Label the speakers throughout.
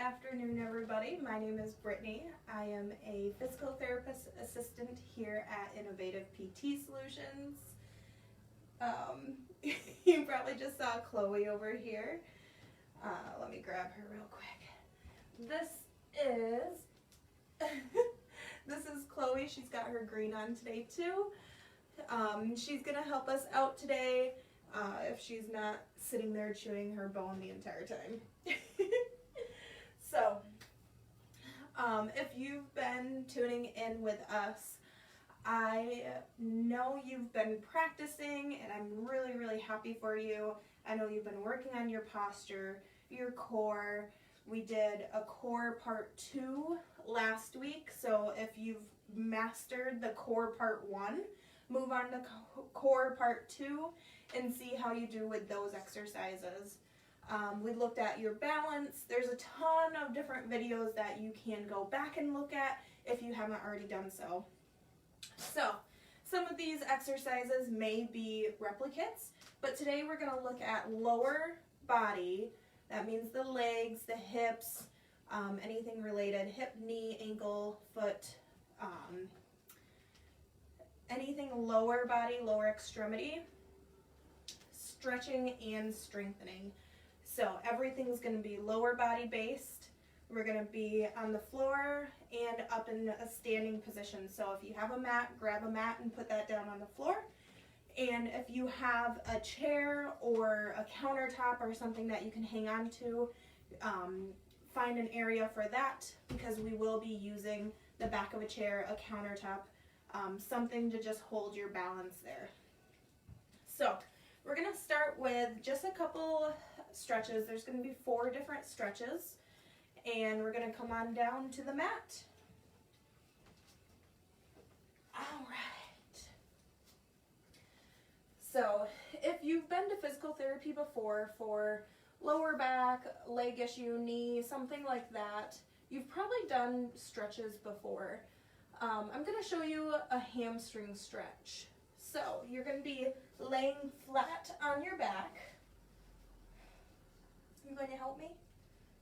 Speaker 1: afternoon, everybody. My name is Brittany. I am a physical therapist assistant here at Innovative PT Solutions. You probably just saw Chloe over here. Let me grab her real quick. This is Chloe. She's got her green on today too. She's gonna help us out today if she's not sitting there chewing her bone the entire time. So, if you've been tuning in with us, I know you've been practicing and I'm really, really happy for you. I know you've been working on your posture, your core. We did a core part 2 last week, so if you've mastered the core part 1, move on to core part 2 and see how you do with those exercises. We looked at your balance. There's a ton of different videos that you can go back and look at if you haven't already done so. So, some of these exercises may be replicates, but today we're going to look at lower body. That means the legs, the hips, anything related, hip, knee, ankle, foot, anything lower body, lower extremity, stretching and strengthening. So everything's going to be lower body based. We're going to be on the floor and up in a standing position. So if you have a mat, grab a mat and put that down on the floor. And if you have a chair or a countertop or something that you can hang on to, find an area for that, because we will be using the back of a chair, a countertop, something to just hold your balance there. So we're going to start with just a couple stretches. There's going to be 4 different stretches, and we're going to come on down to the mat. All right. So if you've been to physical therapy before for lower back, leg issue, knee, something like that, you've probably done stretches before. I'm going to show you a hamstring stretch. So you're going to be laying flat on your back. You going to help me?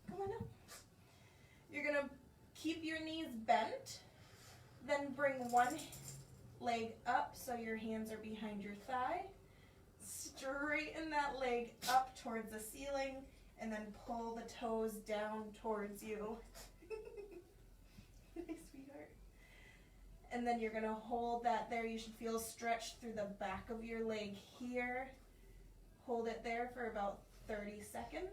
Speaker 1: Come on up. You're going to keep your knees bent, then bring one leg up so your hands are behind your thigh. Straighten that leg up towards the ceiling and then pull the toes down towards you. Nice, sweetheart. And then you're going to hold that there. You should feel stretched through the back of your leg here. Hold it there for about 30 seconds.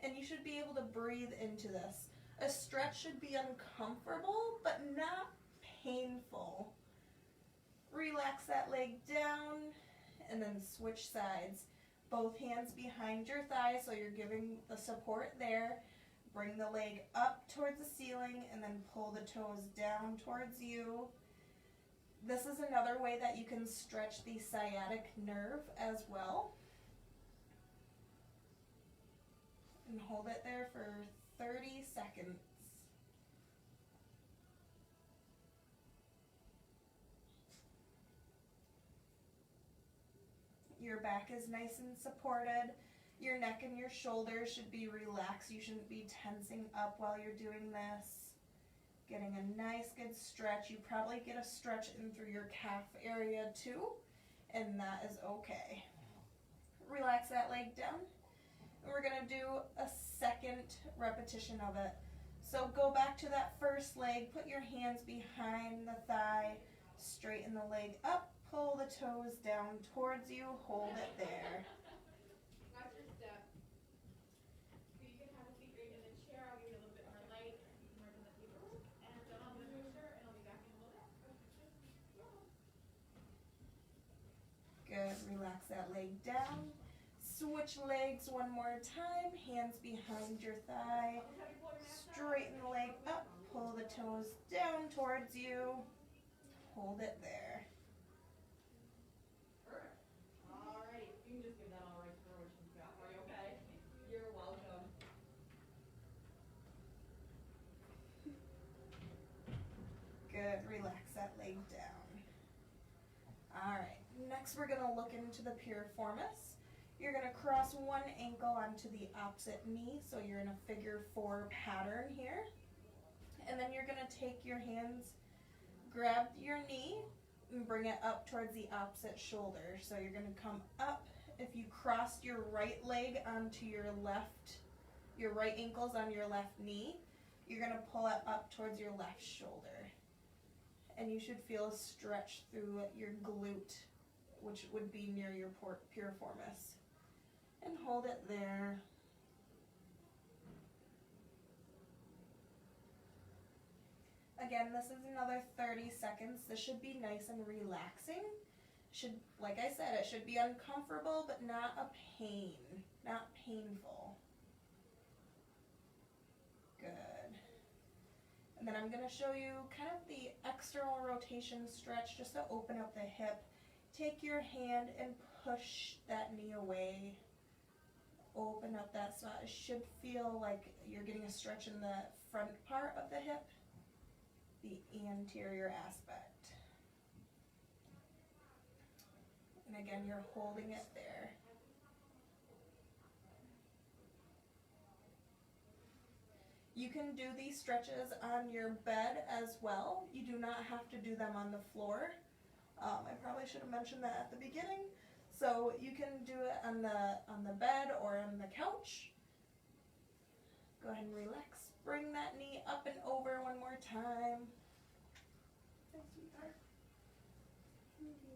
Speaker 1: And you should be able to breathe into this. A stretch should be uncomfortable, but not painful. Relax that leg down, and then switch sides. Both hands behind your thigh, so you're giving the support there. Bring the leg up towards the ceiling, and then pull the toes down towards you. This is another way that you can stretch the sciatic nerve as well. And hold it there for 30 seconds. Your back is nice and supported. Your neck and your shoulders should be relaxed. You shouldn't be tensing up while you're doing this. Getting a nice good stretch. You probably get a stretch in through your calf area too, and that is okay. Relax that leg down. And we're going to do a second repetition of it. So go back to that first leg, put your hands behind the thigh, straighten the leg up, pull the toes down towards you, hold it there.
Speaker 2: Watch your step. You can have a seat right in the chair. I'll give you a little bit more light. You can work on the table. And then I'll do a picture and I'll be back in a little bit.
Speaker 1: Good, relax that leg down. Switch legs one more time, hands behind your thigh, straighten the leg up, pull the toes down towards you, hold it there.
Speaker 2: Perfect. All right, you can just give that all right for what you've got. Are you okay? You're welcome.
Speaker 1: Good, relax. leg down. All right, next we're gonna look into the piriformis. You're gonna cross one ankle onto the opposite knee, so you're in a figure 4 pattern here. And then you're gonna take your hands, grab your knee, and bring it up towards the opposite shoulder. So you're gonna come up. If you crossed your right leg onto your right ankle's on your left knee, you're gonna pull it up towards your left shoulder. And you should feel a stretch through your glute, which would be near your piriformis. And hold it there. Again, this is another 30 seconds. This should be nice and relaxing. Like I said, it should be uncomfortable, but not a pain, not painful. Good. And then I'm going to show you kind of the external rotation stretch just to open up the hip. Take your hand and push that knee away. Open up that spot. It should feel like you're getting a stretch in the front part of the hip, the anterior aspect. And again, you're holding it there. You can do these stretches on your bed as well. You do not have to do them on the floor. I probably should have mentioned that at the beginning. So you can do it on the bed or on the couch. Go ahead and relax. Bring that knee up and over one more time. Thanks, sweetheart.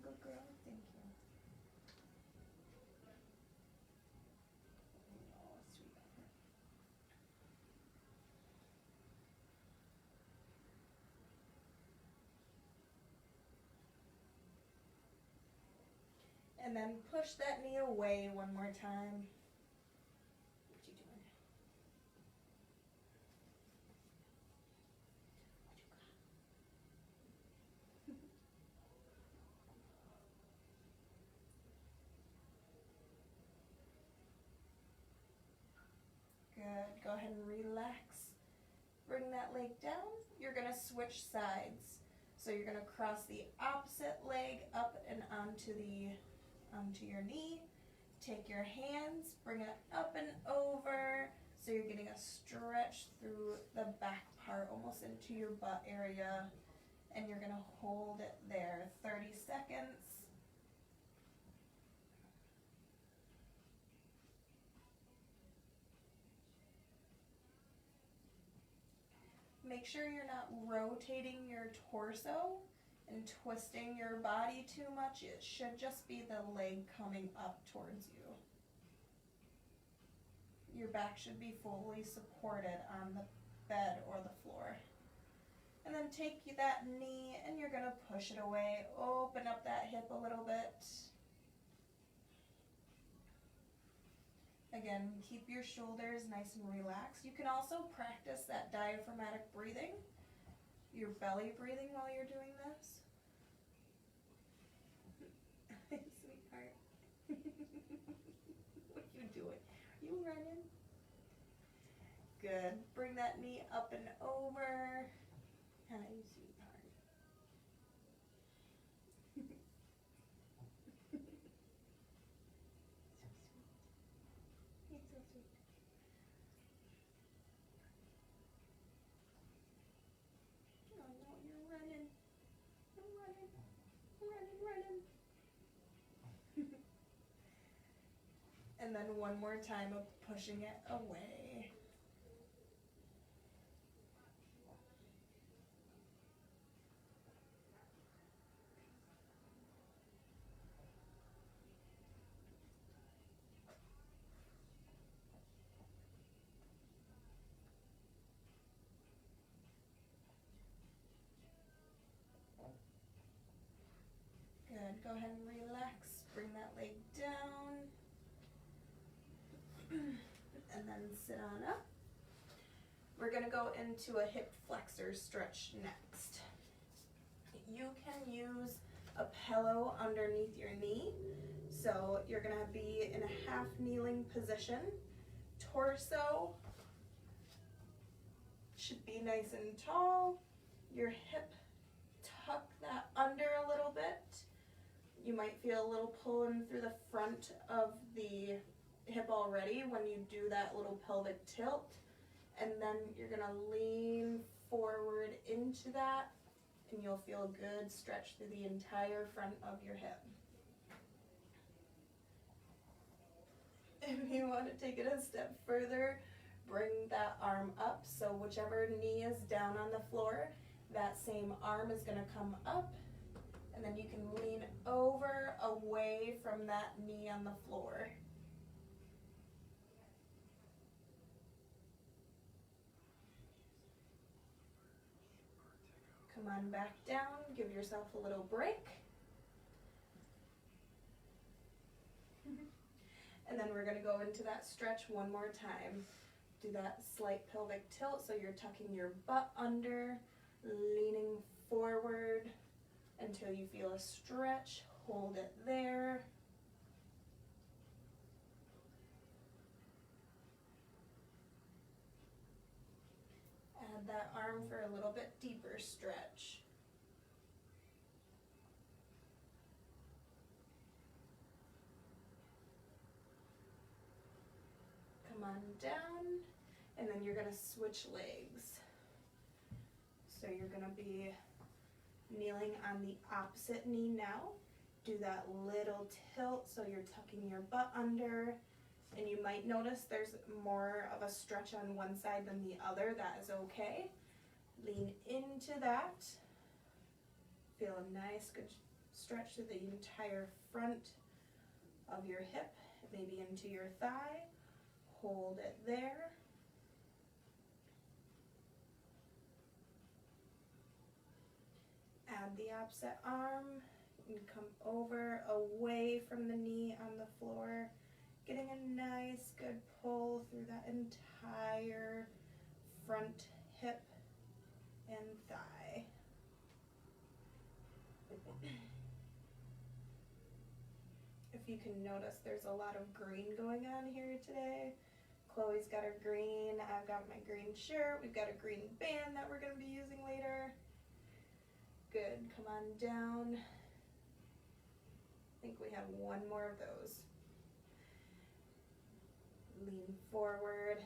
Speaker 1: Good girl. Thank you. Oh, sweetheart. And then push that knee away one more time. What you doing? Good. Go ahead and relax. Bring that leg down. You're going to switch sides. So you're going to cross the opposite leg up and onto your knee. Take your hands, bring it up and over. So you're getting a stretch through the back part, almost into your butt area. And you're going to hold it there 30 seconds. Make sure you're not rotating your torso and twisting your body too much. It should just be the leg coming up towards you. Your back should be fully supported on the bed or the floor. And then take that knee and you're going to push it away. Open up that hip a little bit. Again, keep your shoulders nice and relaxed. You can also practice that diaphragmatic breathing, your belly breathing while you're doing this. Sweetheart. What are you doing? Are you running? Good. Bring that knee up and over. Hi, sweetheart. So sweet. Oh no, you're running. You're running. Running. And then one more time of pushing it away. Good. Go ahead and relax. Bring that leg down. And then sit on up. We're going to go into a hip flexor stretch next. You can use a pillow underneath your knee. So you're going to be in a half kneeling position. Torso should be nice and tall. Your hip tuck that under a little bit. You might feel a little pulling through the front of the hip already when you do that little pelvic tilt. And then you're gonna lean forward into that, and you'll feel a good stretch through the entire front of your hip. If you want to take it a step further, bring that arm up. So whichever knee is down on the floor, that same arm is going to come up, and then you can lean over away from that knee on the floor. Come on back down, give yourself a little break. And then we're going to go into that stretch one more time. Do that slight pelvic tilt, so you're tucking your butt under, leaning forward until you feel a stretch. Hold it there. Add that arm for a little bit deeper stretch. Come on down, and then you're going to switch legs. So you're going to be kneeling on the opposite knee now. Do that little tilt, so you're tucking your butt under, and you might notice there's more of a stretch on one side than the other. That is okay. Lean into that. Feel a nice, good stretch through the entire front of your hip, maybe into your thigh. Hold it there. Add the opposite arm and come over away from the knee on the floor, getting a nice good pull through that entire front hip and thigh. If you can notice, there's a lot of green going on here today. Chloe's got her green, I've got my green shirt, we've got a green band that we're going to be using later. Good, come on down. I think we have one more of those. Lean forward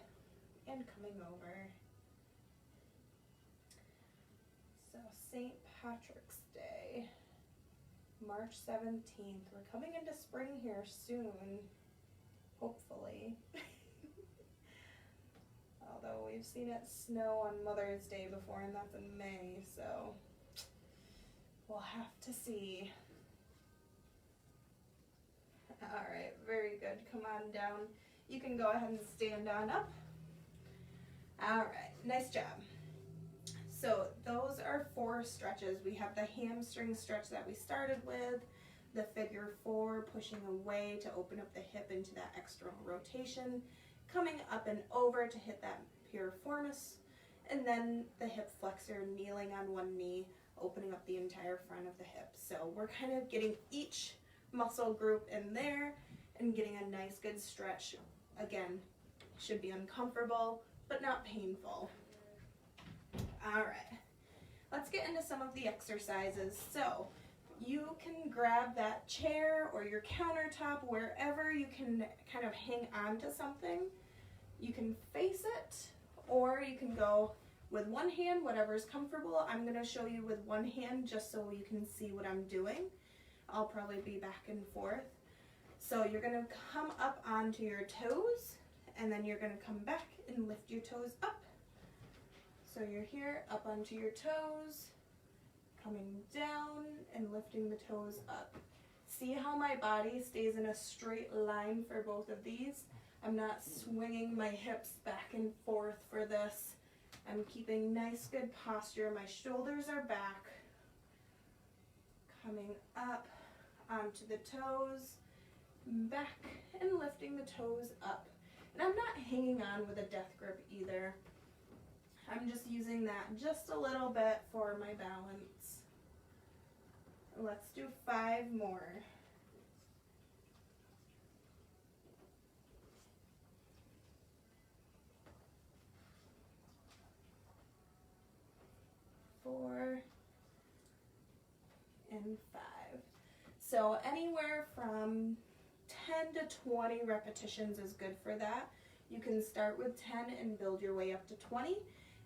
Speaker 1: and coming over. So St. Patrick's Day, March 17th. We're coming into spring here soon, hopefully. Although we've seen it snow on Mother's Day before, and that's in May, so we'll have to see. All right, very good. Come on down. You can go ahead and stand on up. All right, nice job. So those are 4 stretches. We have the hamstring stretch that we started with, the figure 4, pushing away to open up the hip into that external rotation, coming up and over to hit that piriformis, and then the hip flexor, kneeling on one knee, opening up the entire front of the hip. So we're kind of getting each muscle group in there and getting a nice good stretch. Again, should be uncomfortable, but not painful. All right, let's get into some of the exercises. So you can grab that chair or your countertop, wherever you can kind of hang on to something. You can face it, or you can go with one hand, whatever is comfortable. I'm going to show you with one hand just so you can see what I'm doing. I'll probably be back and forth. So you're going to come up onto your toes, and then you're going to come back and lift your toes up. So you're here, up onto your toes, coming down and lifting the toes up. See how my body stays in a straight line for both of these? I'm not swinging my hips back and forth for this. I'm keeping nice, good posture. My shoulders are back. Coming up onto the toes, back and lifting the toes up. And I'm not hanging on with a death grip either. I'm just using that just a little bit for my balance. Let's do 5 more. 4, and 5. So anywhere from 10 to 20 repetitions is good for that. You can start with 10 and build your way up to 20,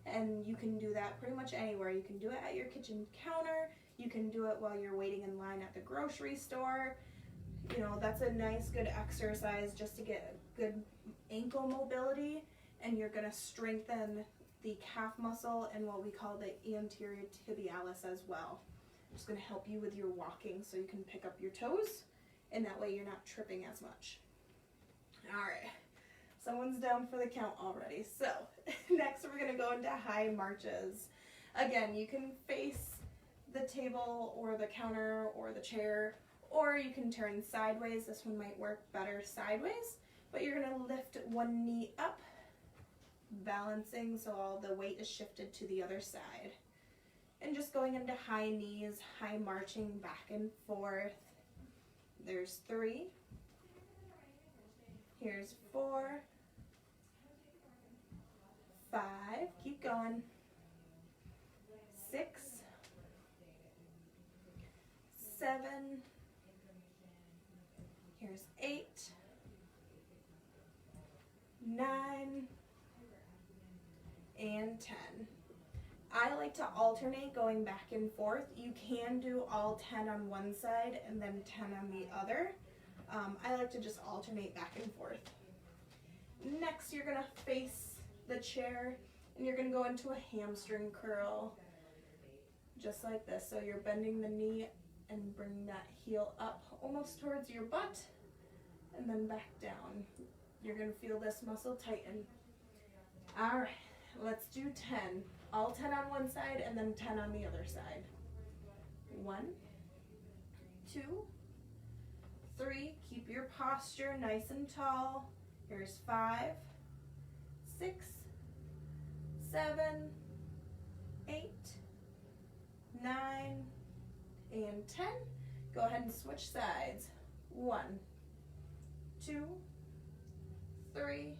Speaker 1: and you can do that pretty much anywhere. You can do it at your kitchen counter, you can do it while you're waiting in line at the grocery store. You know, that's a nice good exercise just to get good ankle mobility, and you're going to strengthen the calf muscle and what we call the anterior tibialis as well. It's going to help you with your walking so you can pick up your toes, and that way you're not tripping as much. All right, someone's down for the count already. So next we're going to go into high marches. Again, you can face the table or the counter or the chair, or you can turn sideways. This one might work better sideways, but you're going to lift one knee up, balancing so all the weight is shifted to the other side. And just going into high knees, high marching back and forth. There's 3. Here's 4, 5, keep going, 6, 7, here's 8, 9, and 10. I like to alternate going back and forth. You can do all 10 on one side and then 10 on the other. I like to just alternate back and forth. Next, you're going to face the chair and you're going to go into a hamstring curl, just like this. So you're bending the knee and bring that heel up almost towards your butt and then back down. You're going to feel this muscle tighten. All right, let's do 10. All 10 on one side and then 10 on the other side. 1, 2, 3. Keep your posture nice and tall. Here's 5, 6, 7, 8, 9, and 10. Go ahead and switch sides. 1, 2, 3,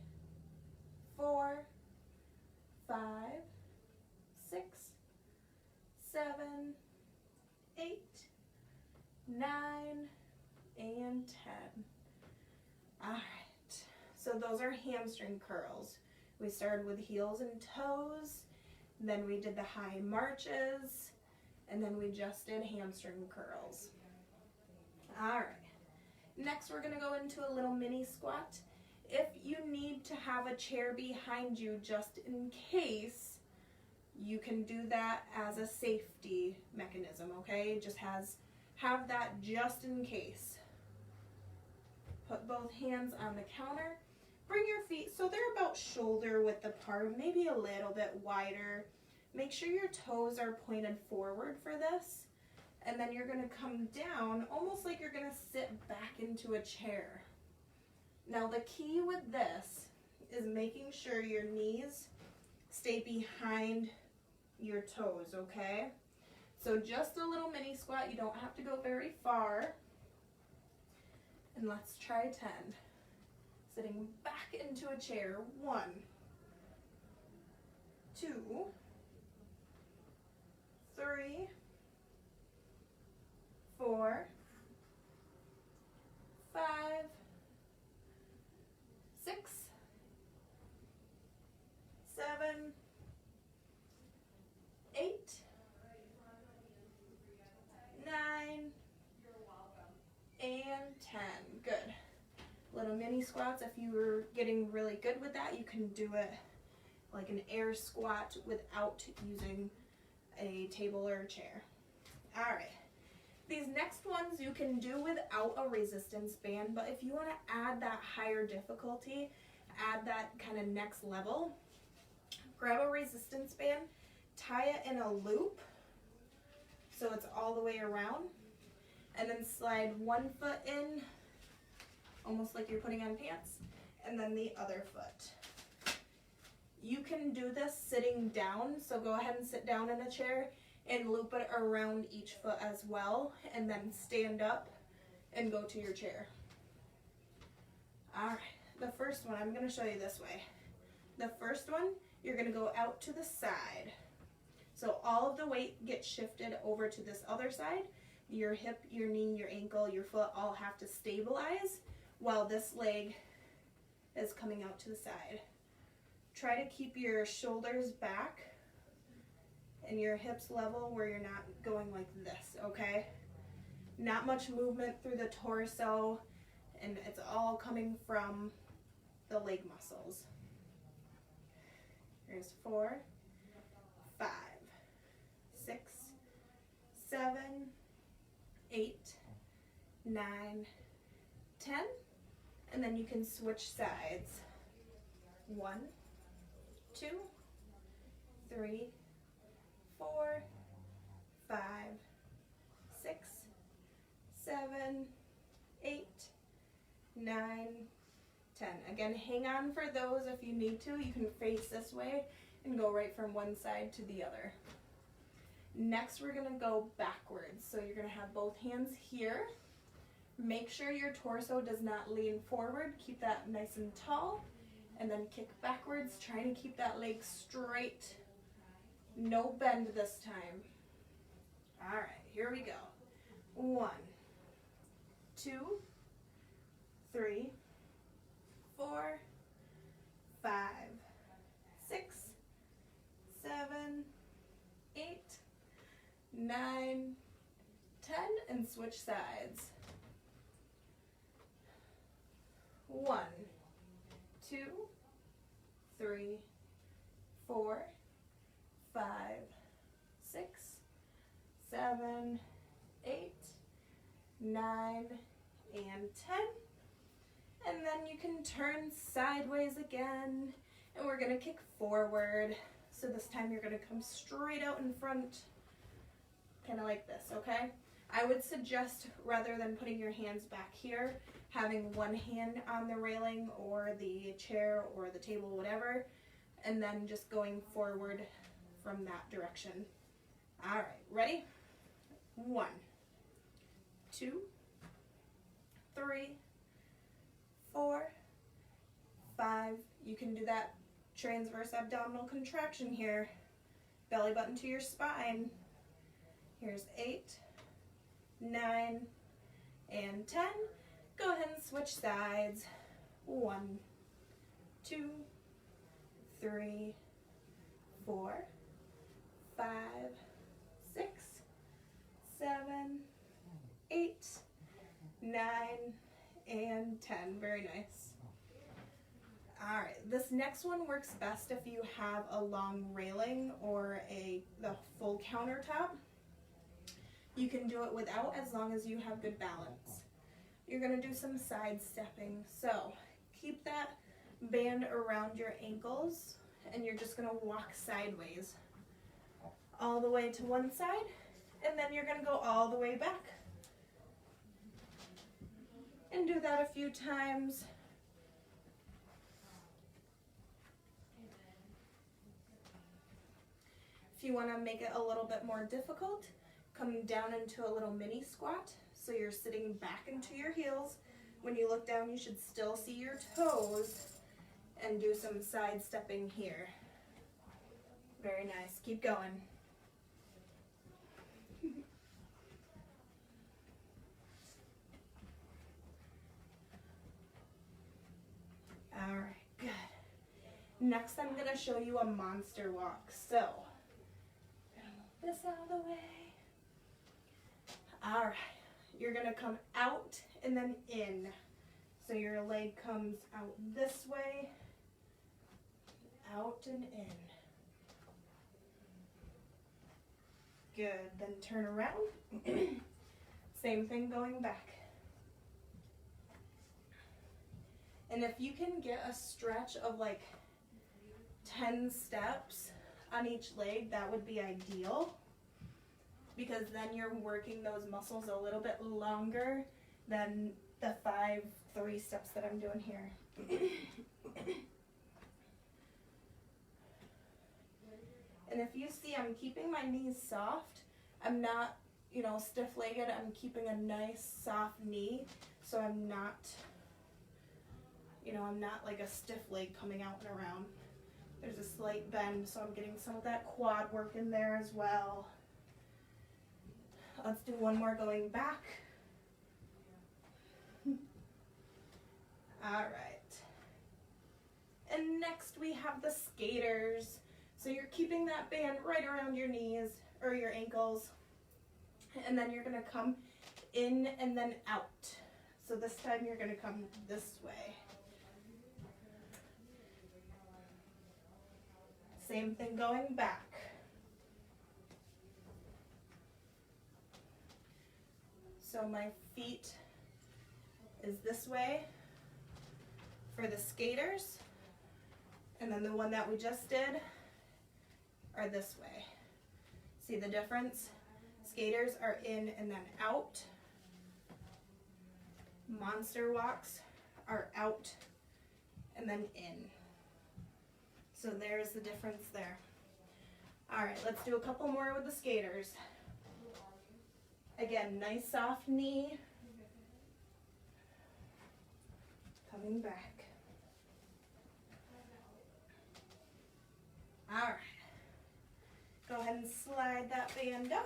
Speaker 1: 4, 5, 6, 7, 8, 9, and 10. All right, so those are hamstring curls. We started with heels and toes, then we did the high marches, and then we just did hamstring curls. All right, next we're gonna go into a little mini squat. If you need to have a chair behind you just in case, you can do that as a safety mechanism, okay? Just have that just in case. Put both hands on the counter. Bring your feet so they're about shoulder width apart, maybe a little bit wider. Make sure your toes are pointed forward for this. And then you're gonna come down almost like you're gonna sit back into a chair. Now the key with this is making sure your knees stay behind your toes, okay? So just a little mini squat. You don't have to go very far. And let's try 10. Sitting back into a chair. 1, 2, 3, 4, 5, 6, 7, 8, 9, and 10. Good. Little mini squats. If you were getting really good with that, you can do it like an air squat without using a table or a chair. All right. These next ones you can do without a resistance band, but if you want to add that higher difficulty, add that kind of next level, grab a resistance band, tie it in a loop so it's all the way around, and then slide one foot in, almost like you're putting on pants, and then the other foot. You can do this sitting down, so go ahead and sit down in a chair and loop it around each foot as well, and then stand up and go to your chair. All right, the first one, I'm gonna show you this way. The first one, you're gonna go out to the side. So all of the weight gets shifted over to this other side, your hip, your knee, your ankle, your foot all have to stabilize while this leg is coming out to the side. Try to keep your shoulders back and your hips level where you're not going like this, okay? Not much movement through the torso, and it's all coming from the leg muscles. Here's 4, 5, 6, 7, 8, 9, 10, and then you can switch sides. 1, 2, 3, 4, 5, 6, 7, 8, 9, 10. Again, hang on for those if you need to. You can face this way and go right from one side to the other. Next, we're going to go backwards. So you're going to have both hands here. Make sure your torso does not lean forward. Keep that nice and tall. And then kick backwards, trying to keep that leg straight. No bend this time. All right, here we go. 1, 2, 3, 4, 5, 6, 7, 8, 9, 10, and switch sides. 1, 2, 3, 4, 5, 6, 7, 8, 9, and 10. And then you can turn sideways again, and we're gonna kick forward. So this time you're gonna come straight out in front, kind of like this, okay? I would suggest, rather than putting your hands back here, having one hand on the railing or the chair or the table, whatever, and then just going forward from that direction. All right, ready? 1, 2, 3, 4, 5. You can do that transverse abdominal contraction here. Belly button to your spine. Here's 8, 9, and 10. Go ahead and switch sides. 1, 2, 3, 4, 5, 6, 7, 8, 9, and 10. Very nice. All right, this next one works best if you have a long railing or the full countertop. You can do it without, as long as you have good balance. You're gonna do some side stepping. So keep that band around your ankles, and you're just gonna walk sideways all the way to one side, and then you're gonna go all the way back. And do that a few times. If you want to make it a little bit more difficult, come down into a little mini squat. So you're sitting back into your heels. When you look down, you should still see your toes, and do some side stepping here. Very nice. Keep going. All right, good. Next, I'm going to show you a monster walk. So, move this out of the way. All right, you're going to come out and then in. So your leg comes out this way, out and in. Good, then turn around. Same thing going back. And if you can get a stretch of like 10 steps on each leg, that would be ideal, because then you're working those muscles a little bit longer than the 3 steps that I'm doing here. And if you see, I'm keeping my knees soft. I'm not, stiff-legged. I'm keeping a nice soft knee, so I'm not, I'm not like a stiff leg coming out and around. There's a slight bend, so I'm getting some of that quad work in there as well. Let's do one more going back. All right. And next we have the skaters. So you're keeping that band right around your knees or your ankles. And then you're gonna come in and then out. So this time you're gonna come this way. Same thing going back. So my feet is this way for the skaters, and then the one that we just did are this way. See the difference? Skaters are in and then out. Monster walks are out and then in. So there's the difference there. All right, let's do a couple more with the skaters. Again, nice soft knee. Coming back. All right. Go ahead and slide that band off.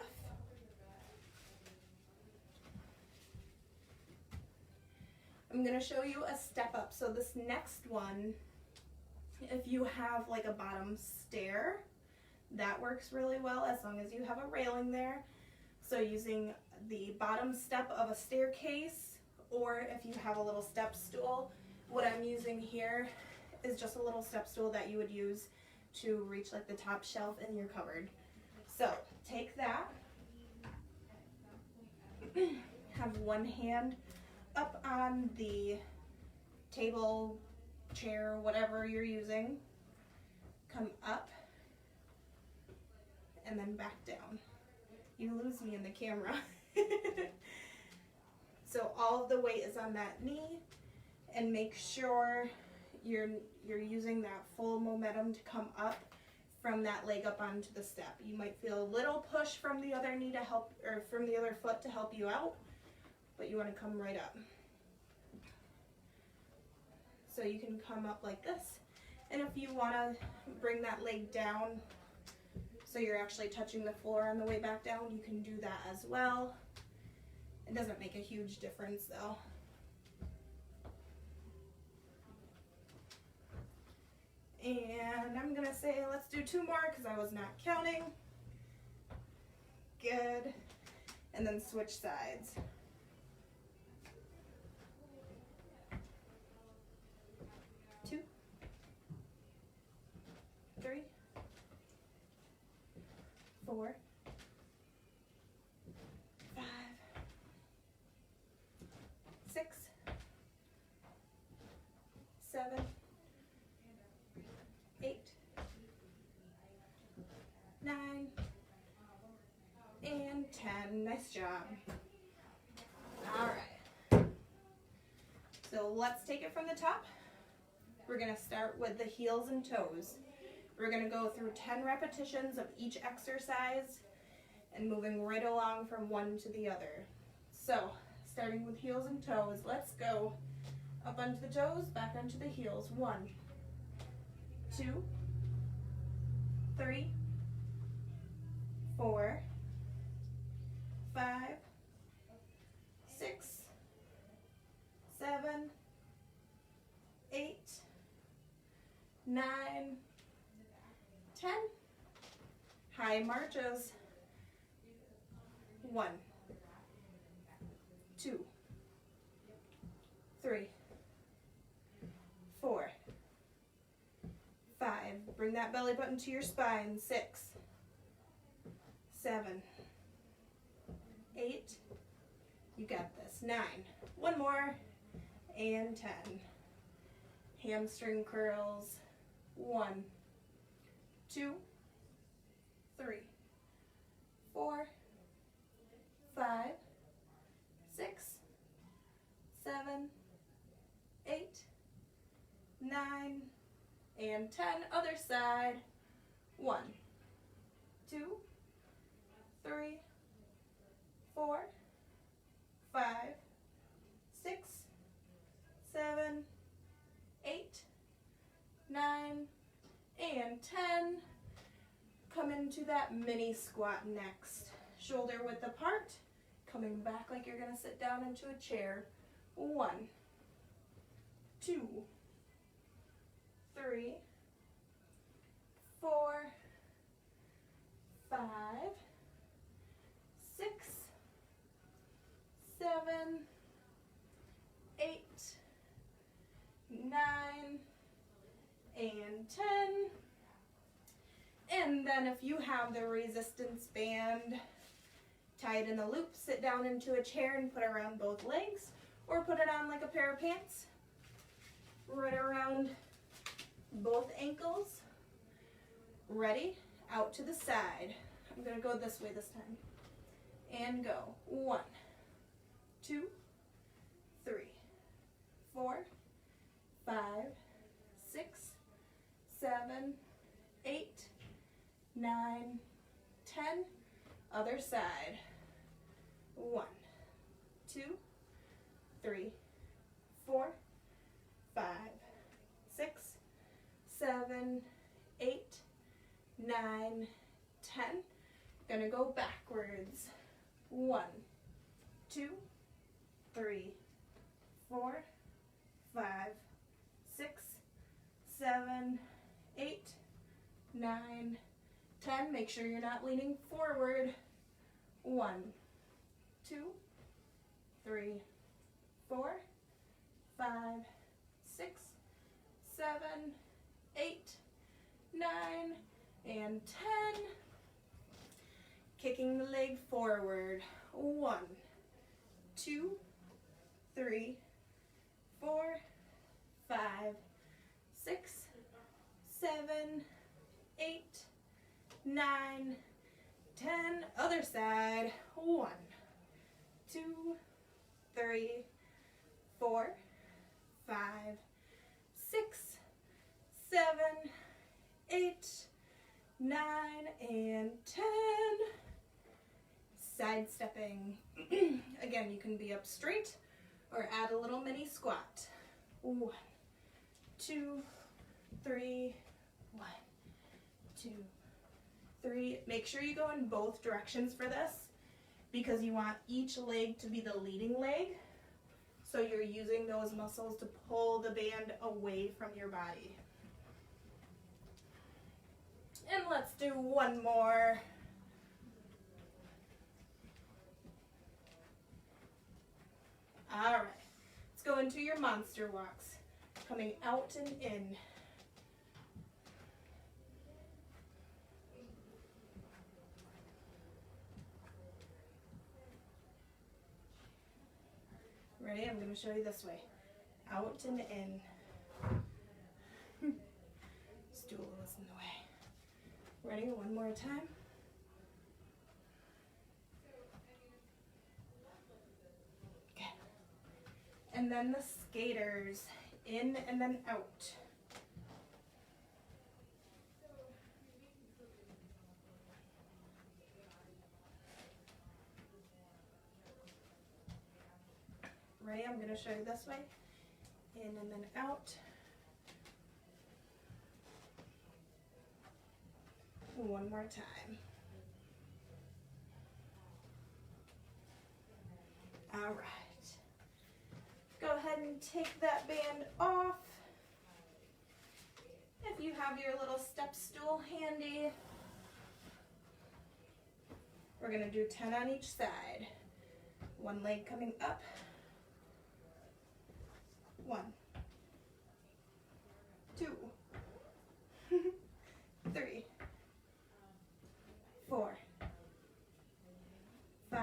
Speaker 1: I'm going to show you a step up. So this next one, if you have like a bottom stair, that works really well as long as you have a railing there. So using the bottom step of a staircase, or if you have a little step stool, what I'm using here is just a little step stool that you would use to reach like the top shelf in your cupboard. So take that, have one hand up on the table, chair, whatever you're using, come up and then back down. You lose me in the camera. So all of the weight is on that knee, and make sure you're using that full momentum to come up from that leg up onto the step. You might feel a little push from the other knee to help, or from the other foot to help you out, but you want to come right up. So you can come up like this, and if you want to bring that leg down so you're actually touching the floor on the way back down, you can do that as well. It doesn't make a huge difference though. And I'm gonna say let's do two more because I was not counting. Good. And then switch sides. Two, three, four, five, six, seven, 8, 9, and 10. Nice job. All right. So let's take it from the top. We're going to start with the heels and toes. We're going to go through 10 repetitions of each exercise and moving right along from one to the other. So starting with heels and toes, let's go up onto the toes, back onto the heels. 1, 2, 3, 4, 5, 6, 7, 8, 9, 10. High marches. 1, 2, 3, 4, 5. Bring that belly button to your spine. 6, 7, 8. You got this. 9. One more. And 10. Hamstring curls. 1, 2, 3, 4, 5, 6, 7, 8, 9, and 10. Other side. 1, 2, 3, 4, 5, 6, 7, 8, 9, and 10. Come into that mini squat next. shoulder width apart, coming back like you're gonna sit down into a chair. 1, 2, 3, 4, 5, 6, 7, 8, 9, and 10. And then if you have the resistance band tied in a loop, sit down into a chair and put it around both legs, or put it on like a pair of pants, right around both ankles. Ready? Out to the side. I'm gonna go this way this time. And go. 1, 2, 3, 4, 5, 6, 7, 8, 9, 10. Other side. 1, 2, 3, 4, 5, 6, 7, 8, 9, 10. Gonna go backwards. 1, 2, 3, 4, 5, 6, 7, 8, 9, 10. Make sure you're not leaning forward. 1, 2, 3, 4, 5, 6, 7, 8, 9, and 10. Kicking the leg forward. 1, 2, 3, 4, 5, 6, 7, 8, 9, 10. Other side. 1, 2, 3, 4, 5, 6, 7, 8, 9, and 10. Side stepping. Again, you can be up straight or add a little mini squat. 1, 2, 3, 1, 2, 3. Make sure you go in both directions for this, because you want each leg to be the leading leg. So you're using those muscles to pull the band away from your body. And let's do one more. All right, let's go into your monster walks. Coming out and in. Ready? I'm going to show you this way. Out and in. Stool is in the way. Ready? One more time. Okay. And then the skaters. In and then out. Ready? I'm going to show you this way. In and then out. One more time. All right. Go ahead and take that band off. If you have your little step stool handy, we're going to do 10 on each side. One leg coming up. 1, 2, 3, 4, 5,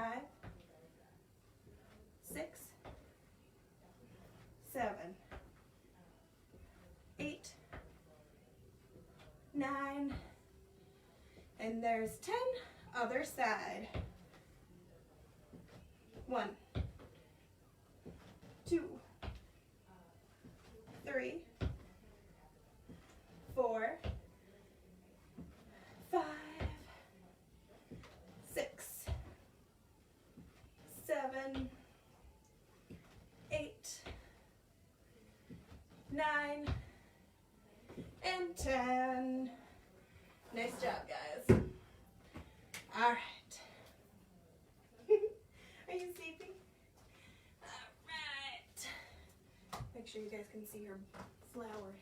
Speaker 1: 6, 7, 8, 9, and there's 10. Other side. 1, 2, 3, 4, 5, 6, 7, 8, 9, and 10. Nice job, guys. All right. sure you guys can see her flower.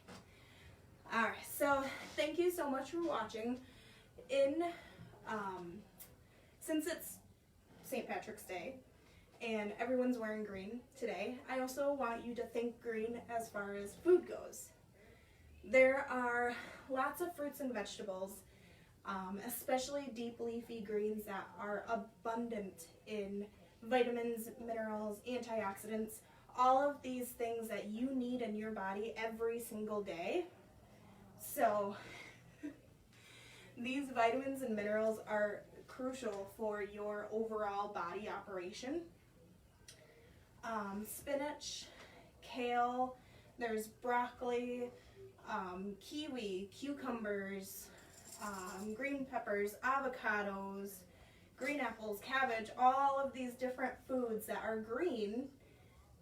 Speaker 1: Alright, so thank you so much for watching. Since it's St. Patrick's Day and everyone's wearing green today, I also want you to think green as far as food goes. There are lots of fruits and vegetables, especially deep leafy greens, that are abundant in vitamins, minerals, antioxidants, all of these things that you need in your body every single day. So these vitamins and minerals are crucial for your overall body operation. Spinach, kale, there's broccoli, kiwi, cucumbers, green peppers, avocados, green apples, cabbage, all of these different foods that are green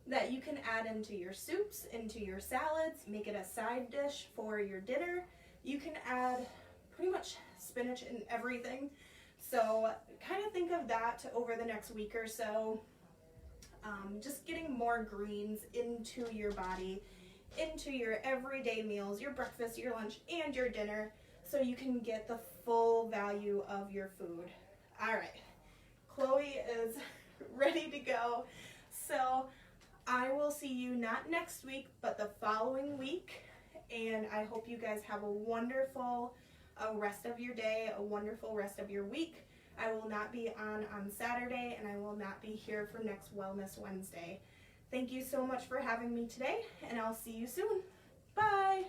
Speaker 1: that you can add into your soups, into your salads, make it a side dish for your dinner. You can add pretty much spinach in everything. So kind of think of that over the next week or so. Just getting more greens into your body, into your everyday meals, your breakfast, your lunch, and your dinner, so you can get the full value of your food. All right, Chloe is ready to go. So I will see you not next week, but the following week. And I hope you guys have a wonderful rest of your day, a wonderful rest of your week. I will not be on Saturday, and I will not be here for next Wellness Wednesday. Thank you so much for having me today, and I'll see you soon. Bye!